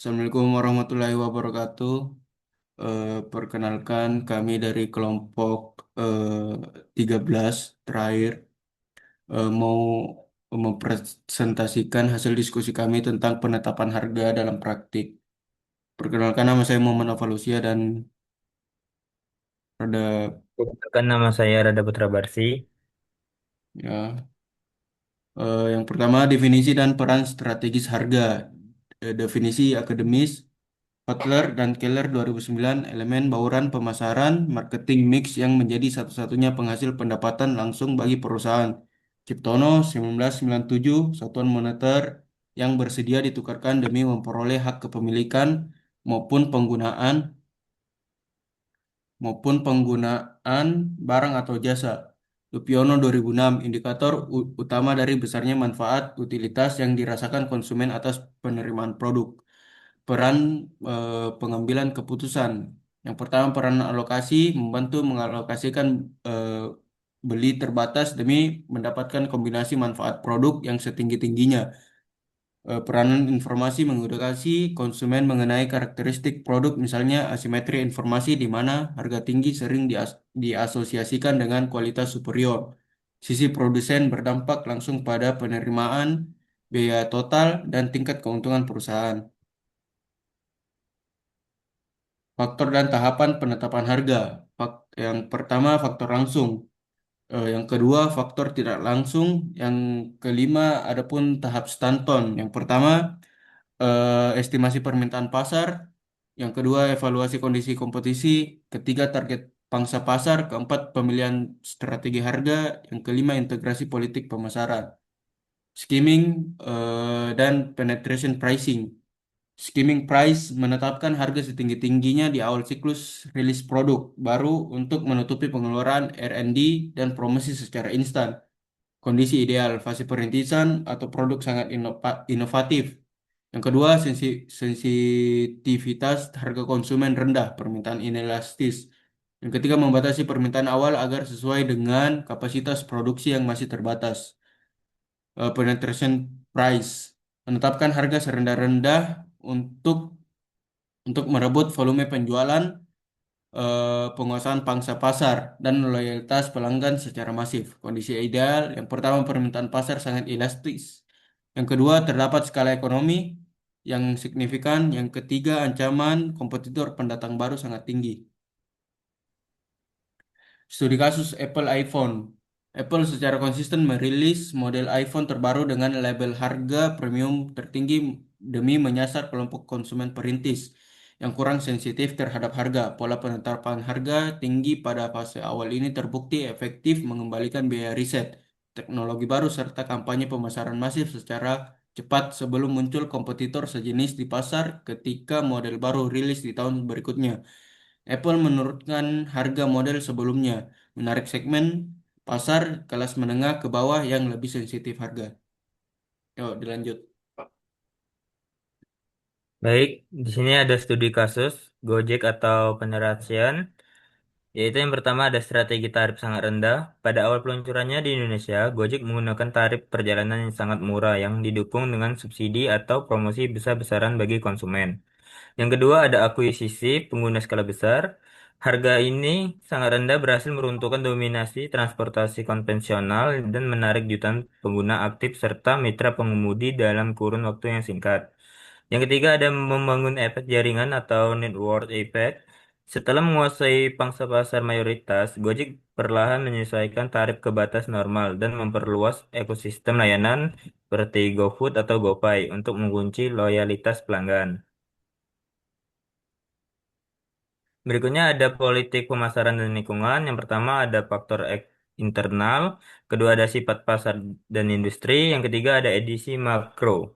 Assalamualaikum warahmatullahi wabarakatuh. Perkenalkan kami dari kelompok 13 terakhir mau mempresentasikan hasil diskusi kami tentang penetapan harga dalam praktik. Perkenalkan nama saya Muhammad Avalusia dan ada Perkenalkan, nama saya Rada Putra Barsi. ya yang pertama definisi dan peran strategis harga. Definisi akademis Kotler dan Keller 2009 elemen bauran pemasaran marketing mix yang menjadi satu-satunya penghasil pendapatan langsung bagi perusahaan. Ciptono 1997 satuan moneter yang bersedia ditukarkan demi memperoleh hak kepemilikan maupun penggunaan maupun penggunaan barang atau jasa. Lupiono 2006 indikator utama dari besarnya manfaat utilitas yang dirasakan konsumen atas penerimaan produk. Peran pengambilan keputusan. Yang pertama, peran alokasi membantu mengalokasikan eh, beli terbatas demi mendapatkan kombinasi manfaat produk yang setinggi-tingginya. Peranan informasi mengedukasi konsumen mengenai karakteristik produk, misalnya asimetri informasi di mana harga tinggi sering diasosiasikan dengan kualitas superior. Sisi produsen berdampak langsung pada penerimaan, biaya total, dan tingkat keuntungan perusahaan. Faktor dan tahapan penetapan harga. Yang pertama faktor langsung. Yang kedua faktor tidak langsung. Yang kelima adapun tahap Stanton. Yang pertama estimasi permintaan pasar. Yang kedua evaluasi kondisi kompetisi. Ketiga target pangsa pasar. Keempat pemilihan strategi harga. Yang kelima integrasi politik pemasaran. Skimming dan penetration pricing. Skimming price menetapkan harga setinggi-tingginya di awal siklus rilis produk baru untuk menutupi pengeluaran R&D dan promosi secara instan. Kondisi ideal, fase perintisan atau produk sangat inovatif. Yang kedua, sensitivitas harga konsumen rendah, permintaan inelastis. Yang ketiga, membatasi permintaan awal agar sesuai dengan kapasitas produksi yang masih terbatas. Penetration price, menetapkan harga serendah-rendah untuk untuk merebut volume penjualan, penguasaan pangsa pasar, dan loyalitas pelanggan secara masif. Kondisi ideal, yang pertama permintaan pasar sangat elastis. Yang kedua, terdapat skala ekonomi yang signifikan. Yang ketiga, ancaman kompetitor pendatang baru sangat tinggi. Studi kasus Apple iPhone. Apple secara konsisten merilis model iPhone terbaru dengan label harga premium tertinggi demi menyasar kelompok konsumen perintis yang kurang sensitif terhadap harga. Pola penetapan harga tinggi pada fase awal ini terbukti efektif mengembalikan biaya riset, teknologi baru serta kampanye pemasaran masif secara cepat sebelum muncul kompetitor sejenis di pasar ketika model baru rilis di tahun berikutnya. Apple menurunkan harga model sebelumnya, menarik segmen pasar kelas menengah ke bawah yang lebih sensitif harga. Yuk, dilanjut. Baik, di sini ada studi kasus Gojek atau Penerasian, yaitu yang pertama ada strategi tarif sangat rendah. Pada awal peluncurannya di Indonesia, Gojek menggunakan tarif perjalanan yang sangat murah yang didukung dengan subsidi atau promosi besar-besaran bagi konsumen. Yang kedua ada akuisisi pengguna skala besar. Harga ini sangat rendah berhasil meruntuhkan dominasi transportasi konvensional dan menarik jutaan pengguna aktif serta mitra pengemudi dalam kurun waktu yang singkat. Yang ketiga ada membangun efek jaringan atau network effect. Setelah menguasai pangsa pasar mayoritas, Gojek perlahan menyesuaikan tarif ke batas normal dan memperluas ekosistem layanan seperti GoFood atau GoPay untuk mengunci loyalitas pelanggan. Berikutnya ada politik pemasaran dan lingkungan. Yang pertama ada faktor internal, kedua ada sifat pasar dan industri, yang ketiga ada edisi makro.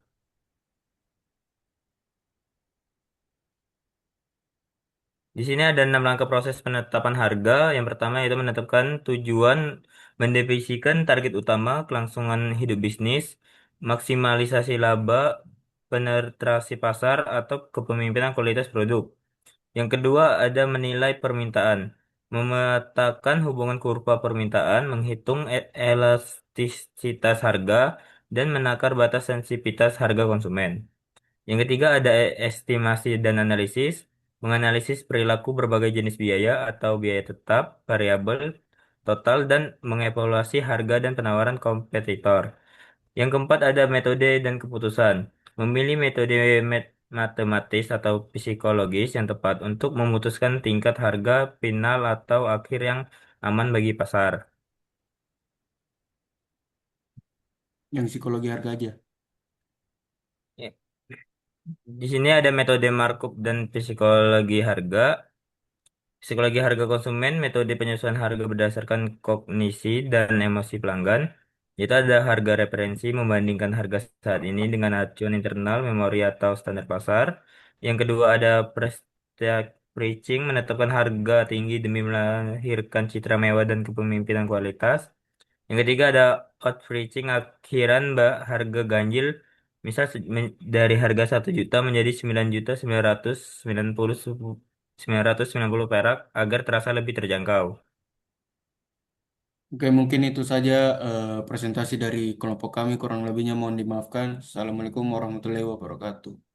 Di sini ada 6 langkah proses penetapan harga. Yang pertama yaitu menetapkan tujuan, mendefinisikan target utama, kelangsungan hidup bisnis, maksimalisasi laba, penetrasi pasar, atau kepemimpinan kualitas produk. Yang kedua ada menilai permintaan, memetakan hubungan kurva permintaan, menghitung elastisitas harga, dan menakar batas sensitivitas harga konsumen. Yang ketiga ada estimasi dan analisis, menganalisis perilaku berbagai jenis biaya atau biaya tetap, variabel, total, dan mengevaluasi harga dan penawaran kompetitor. Yang keempat ada metode dan keputusan, memilih metode matematis atau psikologis yang tepat untuk memutuskan tingkat harga final atau akhir yang aman bagi pasar. Yang psikologi harga aja. Ya. Di sini ada metode markup dan psikologi harga. Psikologi harga konsumen, metode penyesuaian harga berdasarkan kognisi dan emosi pelanggan. Itu ada harga referensi membandingkan harga saat ini dengan acuan internal, memori atau standar pasar. Yang kedua ada prestige preaching, menetapkan harga tinggi demi melahirkan citra mewah dan kepemimpinan kualitas. Yang ketiga ada outreaching akhiran harga ganjil. Misal dari harga 1 juta menjadi 9.990 perak agar terasa lebih terjangkau. Oke, mungkin itu saja presentasi dari kelompok kami. Kurang lebihnya mohon dimaafkan. Assalamualaikum warahmatullahi wabarakatuh.